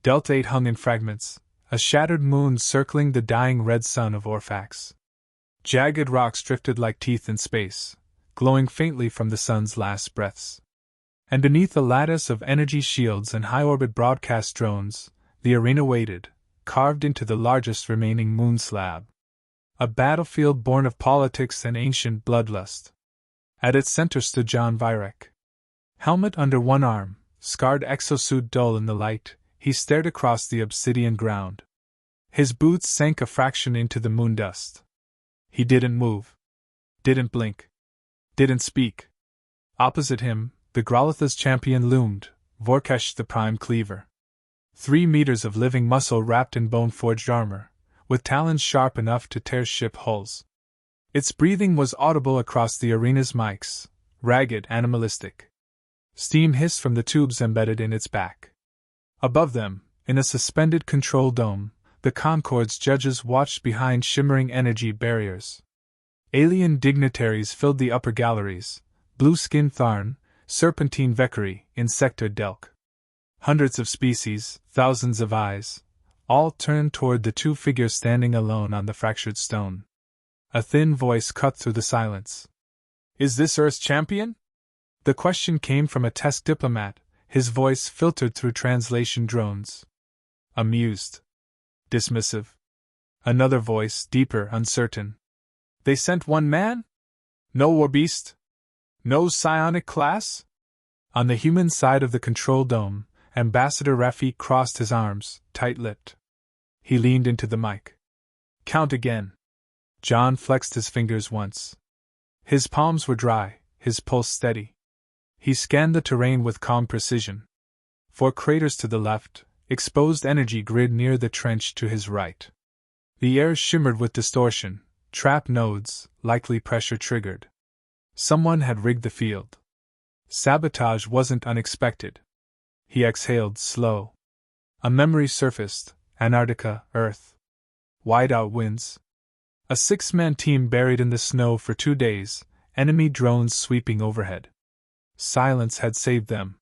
Delta 8 hung in fragments, a shattered moon circling the dying red sun of Orphax. Jagged rocks drifted like teeth in space, glowing faintly from the sun's last breaths. And beneath a lattice of energy shields and high-orbit broadcast drones, the arena waited, carved into the largest remaining moon slab. A battlefield born of politics and ancient bloodlust. At its center stood John Vyrek. Helmet under one arm, scarred exosuit dull in the light, he stared across the obsidian ground. His boots sank a fraction into the moon dust. He didn't move. Didn't blink. Didn't speak. Opposite him, the Growlitha's champion loomed, Vorkesh the Prime Cleaver. 3 meters of living muscle wrapped in bone-forged armor, with talons sharp enough to tear ship hulls. Its breathing was audible across the arena's mics, ragged, animalistic. Steam hissed from the tubes embedded in its back. Above them, in a suspended control dome, the Concord's judges watched behind shimmering energy barriers. Alien dignitaries filled the upper galleries, blue-skinned Tharn, serpentine Vekari, Insecta Delk. Hundreds of species, thousands of eyes, all turned toward the 2 figures standing alone on the fractured stone. A thin voice cut through the silence. "Is this Earth's champion?" The question came from a test diplomat, his voice filtered through translation drones. Amused. Dismissive. Another voice, deeper, uncertain. "They sent one man? No warbeast? No psionic class?" On the human side of the control dome, Ambassador Rafik crossed his arms, tight-lipped. He leaned into the mic. "Count again." John flexed his fingers once. His palms were dry, his pulse steady. He scanned the terrain with calm precision. 4 craters to the left, exposed energy grid near the trench to his right. The air shimmered with distortion, trap nodes, likely pressure triggered. Someone had rigged the field. Sabotage wasn't unexpected. He exhaled, slow. A memory surfaced: Antarctica, Earth. Whiteout winds. A 6-man team buried in the snow for 2 days, enemy drones sweeping overhead. Silence had saved them.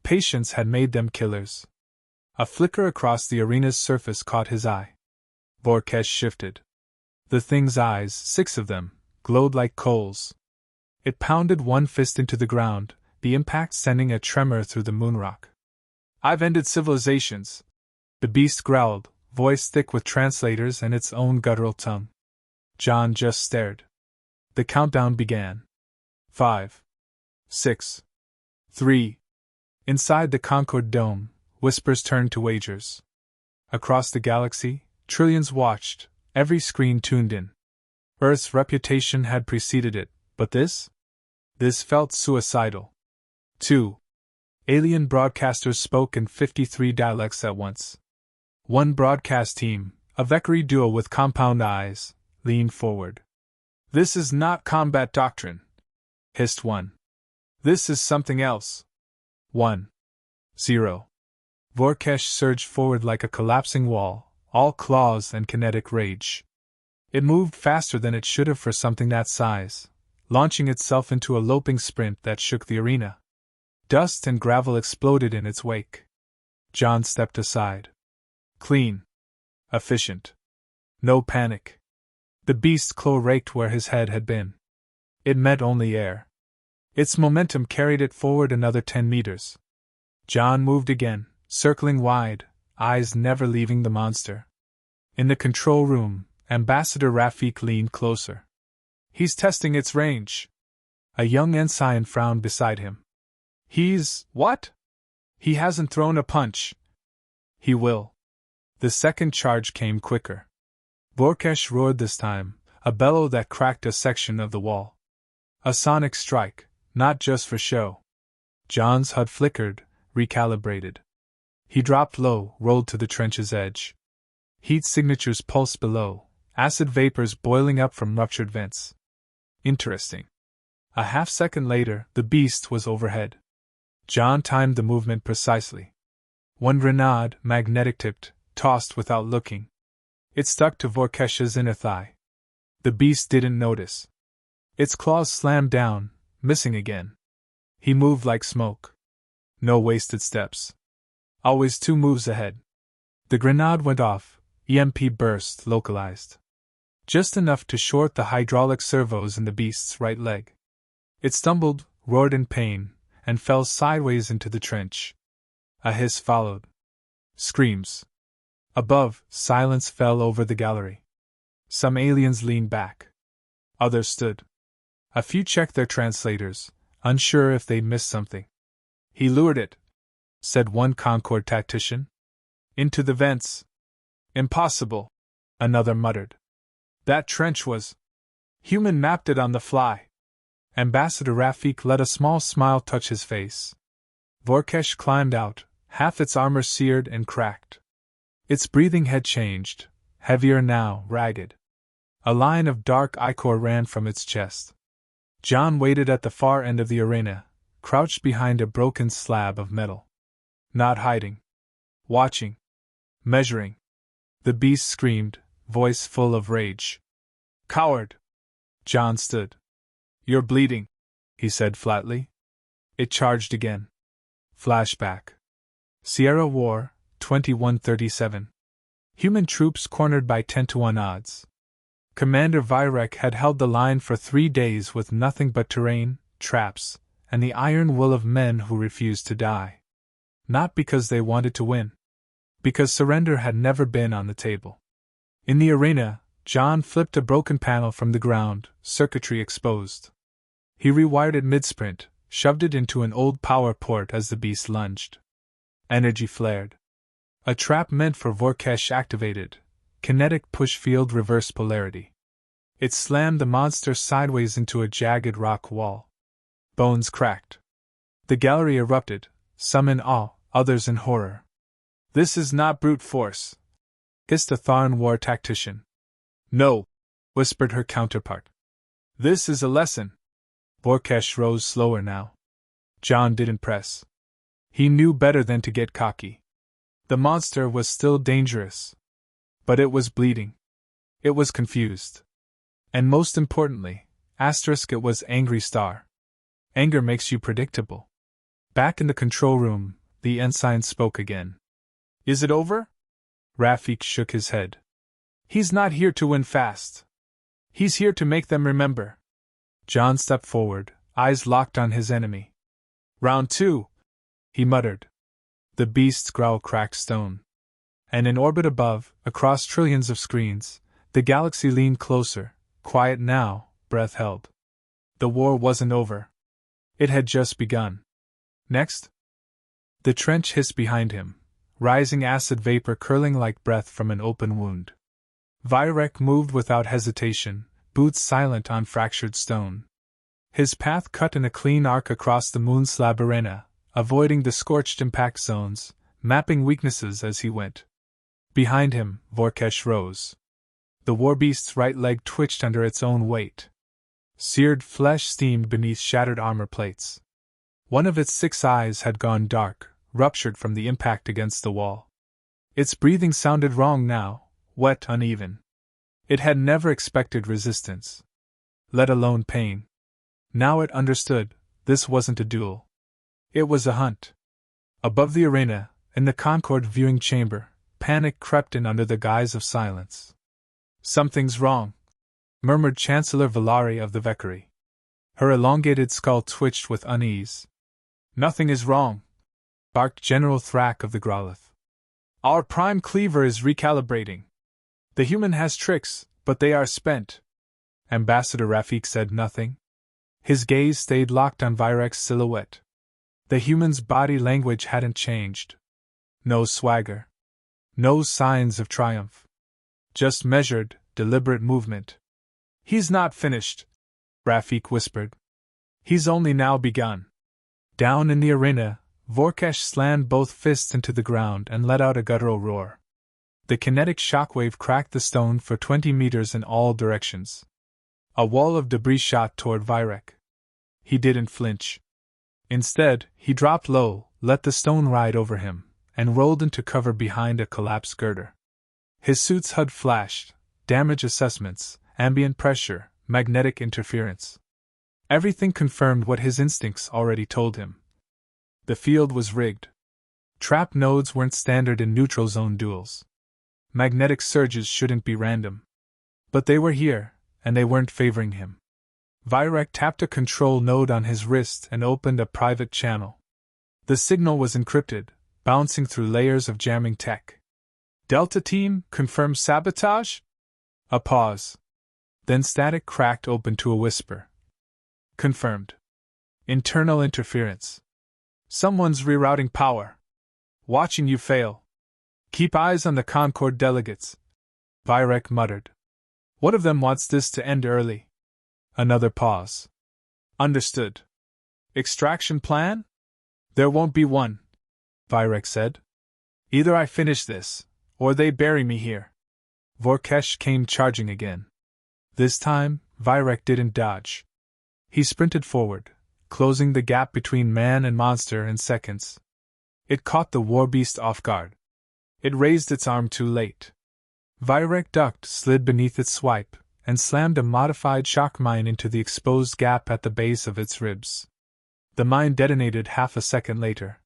Patience had made them killers. A flicker across the arena's surface caught his eye. Vorkesh shifted. The thing's eyes, 6 of them, glowed like coals. It pounded one fist into the ground, the impact sending a tremor through the moonrock. "I've ended civilizations," the beast growled, voice thick with translators and its own guttural tongue. John just stared. The countdown began. 5, 6, 3. Inside the Concord dome, whispers turned to wagers. Across the galaxy, trillions watched, every screen tuned in. Earth's reputation had preceded it, but this? This felt suicidal. 2. Alien broadcasters spoke in 53 dialects at once. One broadcast team, a Vekari duo with compound eyes, leaned forward. "This is not combat doctrine," hissed one. "This is something else." 1. 0. Vorkesh surged forward like a collapsing wall, all claws and kinetic rage. It moved faster than it should have for something that size, launching itself into a loping sprint that shook the arena. Dust and gravel exploded in its wake. John stepped aside. Clean. Efficient. No panic. The beast's claw raked where his head had been. It met only air. Its momentum carried it forward another 10 meters. John moved again, circling wide, eyes never leaving the monster. In the control room, Ambassador Rafik leaned closer. "He's testing its range." A young ensign frowned beside him. What? "He hasn't thrown a punch." "He will." The second charge came quicker. Vorkesh roared this time, a bellow that cracked a section of the wall. A sonic strike, not just for show. John's HUD flickered, recalibrated. He dropped low, rolled to the trench's edge. Heat signatures pulsed below, acid vapors boiling up from ruptured vents. Interesting. A half-second later, the beast was overhead. John timed the movement precisely. One grenade, magnetic-tipped, tossed without looking. It stuck to Vorkesh's inner thigh. The beast didn't notice. Its claws slammed down, missing again. He moved like smoke. No wasted steps. Always 2 moves ahead, The grenade went off, EMP burst localized. Just enough to short the hydraulic servos in the beast's right leg. It stumbled, roared in pain, and fell sideways into the trench. A hiss followed. Screams. Above, silence fell over the gallery. Some aliens leaned back. Others stood. A few checked their translators, unsure if they'd missed something. "He lured it," said one Concord tactician. "Into the vents." "Impossible," another muttered. "That trench was human mapped it on the fly." Ambassador Rafik let a small smile touch his face. Vorkesh climbed out, half its armor seared and cracked. Its breathing had changed, heavier now, ragged. A line of dark ichor ran from its chest. John waited at the far end of the arena, crouched behind a broken slab of metal. Not hiding. Watching. Measuring. The beast screamed, voice full of rage. "Coward!" John stood. "You're bleeding," he said flatly. It charged again. Flashback. Sierra War, 2137. Human troops cornered by 10-1 odds. Commander Virek had held the line for 3 days with nothing but terrain, traps, and the iron will of men who refused to die. Not because they wanted to win. Because surrender had never been on the table. In the arena, John flipped a broken panel from the ground, circuitry exposed. He rewired it mid-sprint, shoved it into an old power port as the beast lunged. Energy flared. A trap meant for Vorkesh activated. Kinetic push field reverse polarity. It slammed the monster sideways into a jagged rock wall. Bones cracked. The gallery erupted, some in awe, others in horror. "This is not brute force," hissed a Tharn war tactician. "No," whispered her counterpart. "This is a lesson." Vorkesh rose slower now. John didn't press. He knew better than to get cocky. The monster was still dangerous. But it was bleeding. It was confused. And most importantly, it was angry star. Anger makes you predictable. Back in the control room, the ensign spoke again. "Is it over?" Rafik shook his head. "He's not here to win fast. He's here to make them remember." John stepped forward, eyes locked on his enemy. "Round 2, he muttered. The beast's growl cracked stone. And in orbit above, across trillions of screens, the galaxy leaned closer, quiet now, breath held. The war wasn't over. It had just begun. Next? The trench hissed behind him, rising acid vapor curling like breath from an open wound. Virek moved without hesitation, boots silent on fractured stone. His path cut in a clean arc across the moon slab arena, avoiding the scorched impact zones, mapping weaknesses as he went. Behind him, Vorkesh rose. The warbeast's right leg twitched under its own weight. Seared flesh steamed beneath shattered armor plates. One of its 6 eyes had gone dark, ruptured from the impact against the wall. Its breathing sounded wrong now, wet, uneven. It had never expected resistance, let alone pain. Now it understood, this wasn't a duel. It was a hunt. Above the arena, in the Concord viewing chamber, panic crept in under the guise of silence. "Something's wrong," murmured Chancellor Valari of the Vekari. Her elongated skull twitched with unease. "Nothing is wrong," barked General Thrak of the Growlith. "Our prime cleaver is recalibrating. The human has tricks, but they are spent." Ambassador Rafik said nothing. His gaze stayed locked on Virek's silhouette. The human's body language hadn't changed. No swagger. No signs of triumph. Just measured, deliberate movement. "He's not finished," Rafik whispered. "He's only now begun." Down in the arena, Vorkesh slammed both fists into the ground and let out a guttural roar. The kinetic shockwave cracked the stone for 20 meters in all directions. A wall of debris shot toward Virek. He didn't flinch. Instead, he dropped low, let the stone ride over him, and rolled into cover behind a collapsed girder. His suit's HUD flashed, damage assessments, ambient pressure, magnetic interference. Everything confirmed what his instincts already told him. The field was rigged. Trap nodes weren't standard in neutral zone duels. Magnetic surges shouldn't be random. But they were here, and they weren't favoring him. Virek tapped a control node on his wrist and opened a private channel. The signal was encrypted, bouncing through layers of jamming tech. Delta Team, confirm sabotage? A pause. Then static cracked open to a whisper. Confirmed. Internal interference. Someone's rerouting power. Watching you fail. Keep eyes on the Concord delegates. Virek muttered. What of them wants this to end early? Another pause. Understood. Extraction plan? There won't be one, Virek said. Either I finish this, or they bury me here. Vorkesh came charging again. This time, Virek didn't dodge. He sprinted forward, closing the gap between man and monster in seconds. It caught the warbeast off guard. It raised its arm too late. Virek ducked, slid beneath its swipe, and slammed a modified shock mine into the exposed gap at the base of its ribs. The mine detonated half a second later.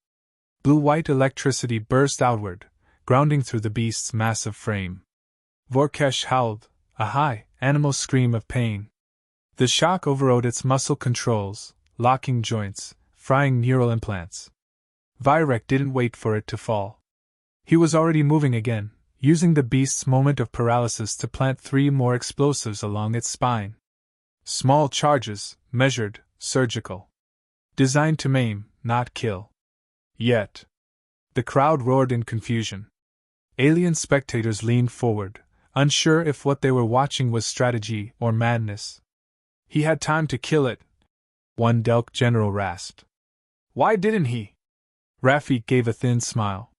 Blue-white electricity burst outward, grounding through the beast's massive frame. Vorkesh howled, a high, animal scream of pain. The shock overrode its muscle controls, locking joints, frying neural implants. Virek didn't wait for it to fall. He was already moving again, using the beast's moment of paralysis to plant 3 more explosives along its spine. Small charges, measured, surgical. Designed to maim, not kill. Yet. The crowd roared in confusion. Alien spectators leaned forward, unsure if what they were watching was strategy or madness. He had time to kill it, one Delk general rasped. Why didn't he? Rafik gave a thin smile.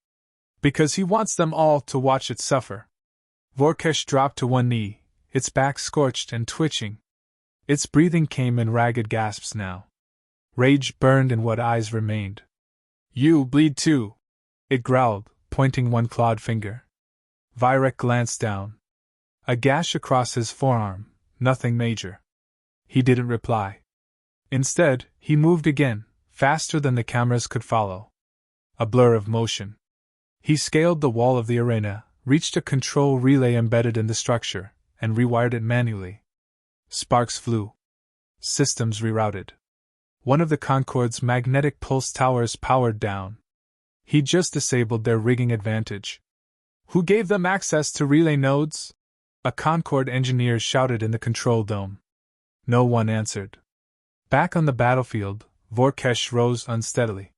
Because he wants them all to watch it suffer. Vorkesh dropped to one knee, its back scorched and twitching. Its breathing came in ragged gasps now. Rage burned in what eyes remained. You bleed too, it growled, pointing one clawed finger. Virek glanced down. A gash across his forearm, nothing major. He didn't reply. Instead, he moved again, faster than the cameras could follow. A blur of motion. He scaled the wall of the arena, reached a control relay embedded in the structure, and rewired it manually. Sparks flew. Systems rerouted. One of the Concord's magnetic pulse towers powered down. He just disabled their rigging advantage. Who gave them access to relay nodes? A Concord engineer shouted in the control dome. No one answered. Back on the battlefield, Vorkesh rose unsteadily.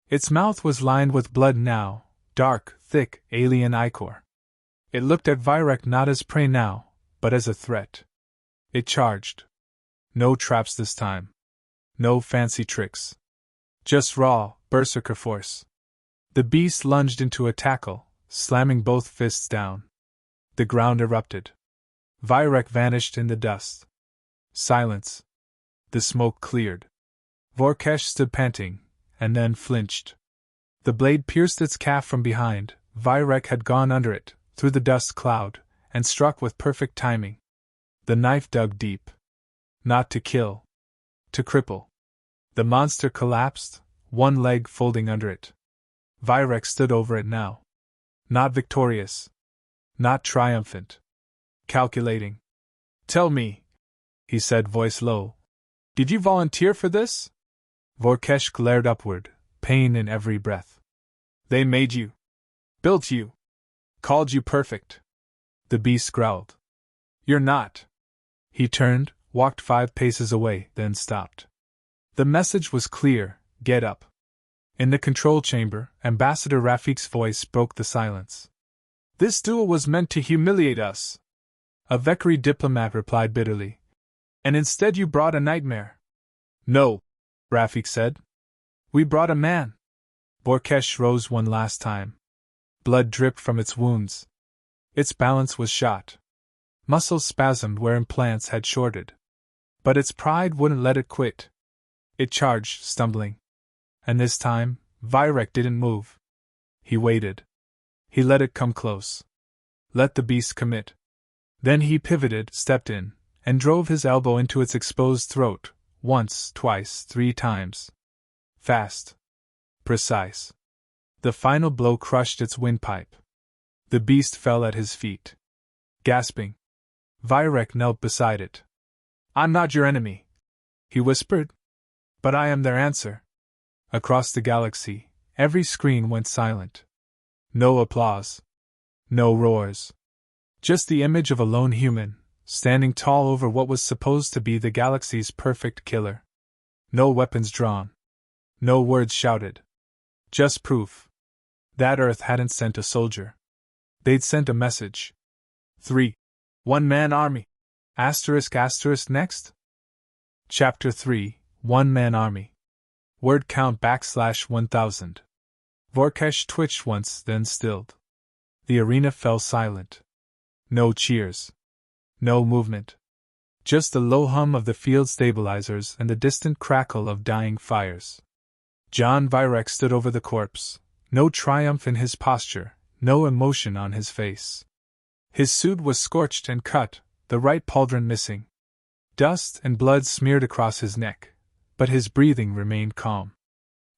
Its mouth was lined with blood now. Dark, thick, alien ichor. It looked at Virek not as prey now, but as a threat. It charged. No traps this time. No fancy tricks. Just raw, berserker force. The beast lunged into a tackle, slamming both fists down. The ground erupted. Virek vanished in the dust. Silence. The smoke cleared. Vorkesh stood panting, and then flinched. The blade pierced its calf from behind. Virek had gone under it, through the dust cloud, and struck with perfect timing. The knife dug deep. Not to kill. To cripple. The monster collapsed, one leg folding under it. Virek stood over it now. Not victorious. Not triumphant. Calculating. Tell me, he said, voice low. Did you volunteer for this? Vorkesh glared upward, pain in every breath. They made you. Built you. Called you perfect. The beast growled. You're not. He turned, walked 5 paces away, then stopped. The message was clear, get up. In the control chamber, Ambassador Rafik's voice broke the silence. This duel was meant to humiliate us. A Vekri diplomat replied bitterly. And instead you brought a nightmare. No, Rafik said. We brought a man. Vorkesh rose one last time. Blood dripped from its wounds. Its balance was shot. Muscles spasmed where implants had shorted. But its pride wouldn't let it quit. It charged, stumbling. And this time, Virek didn't move. He waited. He let it come close. Let the beast commit. Then he pivoted, stepped in, and drove his elbow into its exposed throat, once, twice, 3 times. Fast. Precise. The final blow crushed its windpipe. The beast fell at his feet. Gasping, Vyrek knelt beside it. "I'm not your enemy," he whispered, "but I am their answer." Across the galaxy, every screen went silent. No applause. No roars. Just the image of a lone human, standing tall over what was supposed to be the galaxy's perfect killer. No weapons drawn. No words shouted. Just proof that Earth hadn't sent a soldier. They'd sent a message. 3. One-man army. Asterisk asterisk next? Chapter 3, One-man army. Word count \1000. Vorkesh twitched once, then stilled. The arena fell silent. No cheers. No movement. Just the low hum of the field stabilizers and the distant crackle of dying fires. John Vyrek stood over the corpse, no triumph in his posture, no emotion on his face. His suit was scorched and cut, the right pauldron missing. Dust and blood smeared across his neck, but his breathing remained calm.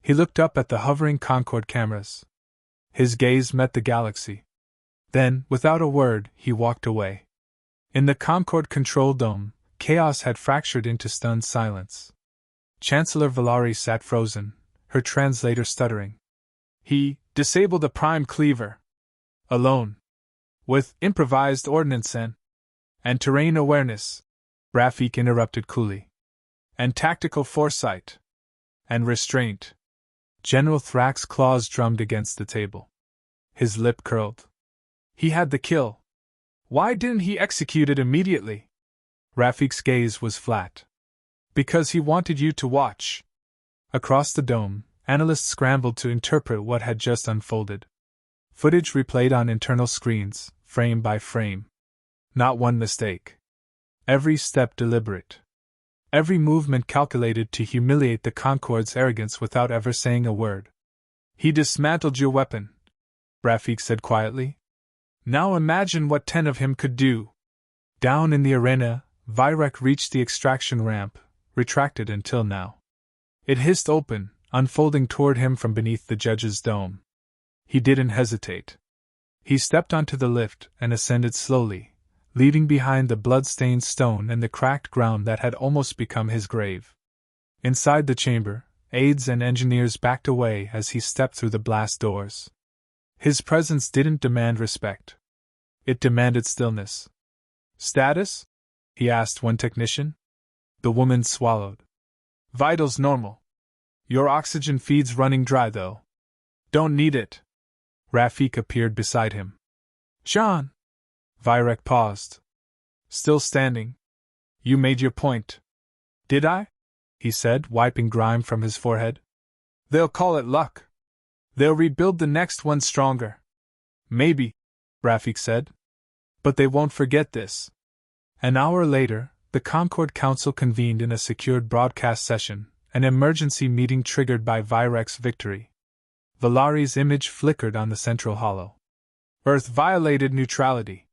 He looked up at the hovering Concorde cameras. His gaze met the galaxy. Then, without a word, he walked away. In the Concorde control dome, chaos had fractured into stunned silence. Chancellor Valari sat frozen, her translator stuttering. He disabled the prime cleaver. Alone. With improvised ordnance and terrain awareness, Rafik interrupted coolly. And tactical foresight. And restraint. General Thrax's claws drummed against the table. His lip curled. He had the kill. Why didn't he execute it immediately? Rafik's gaze was flat. Because he wanted you to watch. Across the dome, analysts scrambled to interpret what had just unfolded. Footage replayed on internal screens, frame by frame. Not one mistake. Every step deliberate. Every movement calculated to humiliate the Concorde's arrogance without ever saying a word. He dismantled your weapon, Rafik said quietly. Now imagine what 10 of him could do. Down in the arena, Vyrek reached the extraction ramp, retracted until now. It hissed open, unfolding toward him from beneath the judge's dome. He didn't hesitate. He stepped onto the lift and ascended slowly, leaving behind the blood-stained stone and the cracked ground that had almost become his grave. Inside the chamber, aides and engineers backed away as he stepped through the blast doors. His presence didn't demand respect. It demanded stillness. Status? He asked one technician. The woman swallowed. Vitals normal. Your oxygen feed's running dry, though. Don't need it. Rafik appeared beside him. John! Vyrek paused. Still standing. You made your point. Did I? He said, wiping grime from his forehead. They'll call it luck. They'll rebuild the next one stronger. Maybe, Rafik said. But they won't forget this. An hour later, the Concorde Council convened in a secured broadcast session, an emergency meeting triggered by Vyrek's victory. Valari's image flickered on the central hollow. Earth violated neutrality.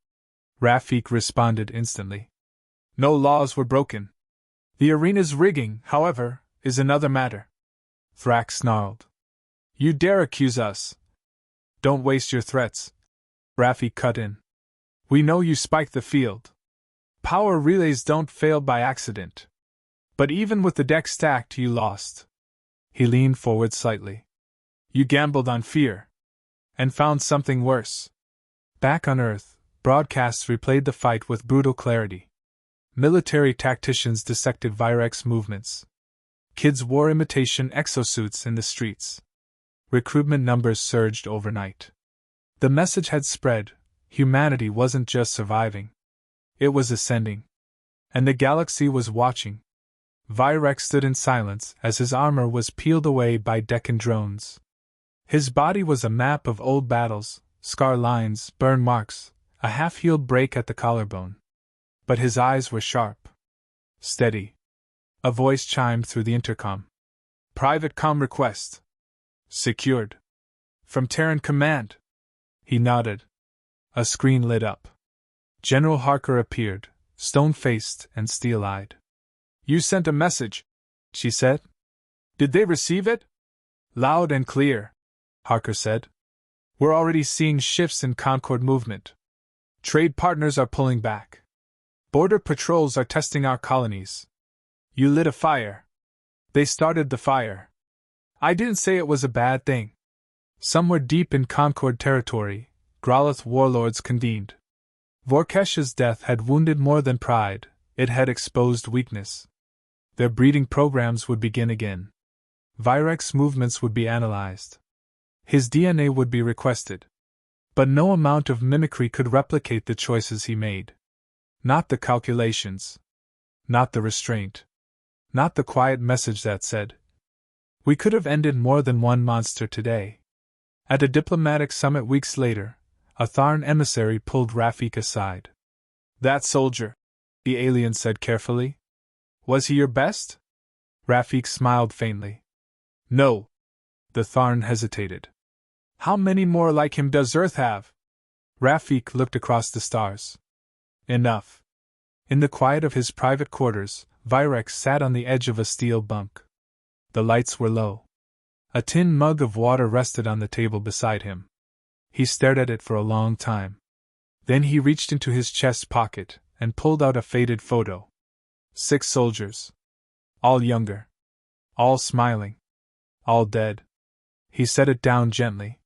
Rafik responded instantly. No laws were broken. The arena's rigging, however, is another matter. Thrax snarled. You dare accuse us? Don't waste your threats. Rafik cut in. We know you spiked the field. Power relays don't fail by accident. But even with the deck stacked, you lost. He leaned forward slightly. You gambled on fear. And found something worse. Back on Earth, broadcasts replayed the fight with brutal clarity. Military tacticians dissected Vyrek's movements. Kids wore imitation exosuits in the streets. Recruitment numbers surged overnight. The message had spread. Humanity wasn't just surviving. It was ascending. And the galaxy was watching. Vyrek stood in silence as his armor was peeled away by Deccan drones. His body was a map of old battles, scar lines, burn marks, a half-healed break at the collarbone. But his eyes were sharp. Steady. A voice chimed through the intercom. Private comm request. Secured. From Terran Command. He nodded. A screen lit up. General Harker appeared, stone-faced and steel-eyed. You sent a message, she said. Did they receive it? Loud and clear. Harker said. We're already seeing shifts in Concord movement. Trade partners are pulling back. Border patrols are testing our colonies. You lit a fire. They started the fire. I didn't say it was a bad thing. Somewhere deep in Concord territory, Groloth warlords convened. Vorkesh's death had wounded more than pride, it had exposed weakness. Their breeding programs would begin again. Virek's movements would be analyzed. His DNA would be requested. But no amount of mimicry could replicate the choices he made. Not the calculations. Not the restraint. Not the quiet message that said, "We could have ended more than one monster today." At a diplomatic summit weeks later, a Tharn emissary pulled Rafik aside. "That soldier," the alien said carefully. "Was he your best?" Rafik smiled faintly. "No." The Tharn hesitated. "How many more like him does Earth have?" Rafik looked across the stars. "Enough." In the quiet of his private quarters, Virek sat on the edge of a steel bunk. The lights were low. A tin mug of water rested on the table beside him. He stared at it for a long time. Then he reached into his chest pocket and pulled out a faded photo. 6 soldiers. All younger. All smiling. All dead. He set it down gently.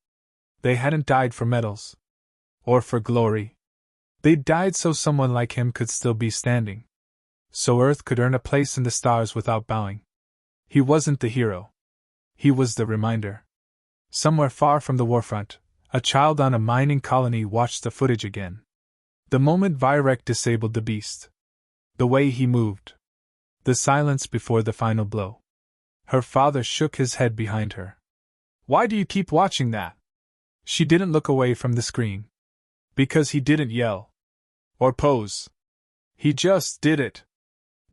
They hadn't died for medals. Or for glory. They'd died so someone like him could still be standing. So Earth could earn a place in the stars without bowing. He wasn't the hero. He was the reminder. Somewhere far from the warfront, a child on a mining colony watched the footage again. The moment Virek disabled the beast. The way he moved. The silence before the final blow. Her father shook his head behind her. "Why do you keep watching that?" She didn't look away from the screen. "Because he didn't yell. Or pose. He just did it."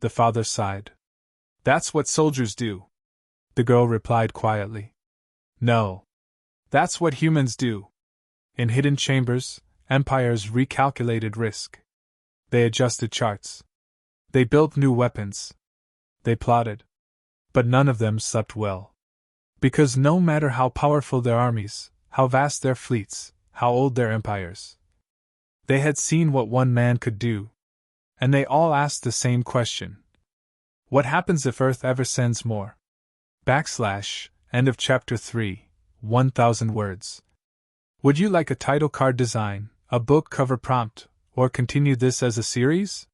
The father sighed. "That's what soldiers do." The girl replied quietly. "No. That's what humans do." In hidden chambers, empires recalculated risk. They adjusted charts. They built new weapons. They plotted. But none of them slept well. Because no matter how powerful their armies, how vast their fleets, how old their empires, they had seen what one man could do. And they all asked the same question. What happens if Earth ever sends more? End of chapter 3, 1000 words. Would you like a title card design, a book cover prompt, or continue this as a series?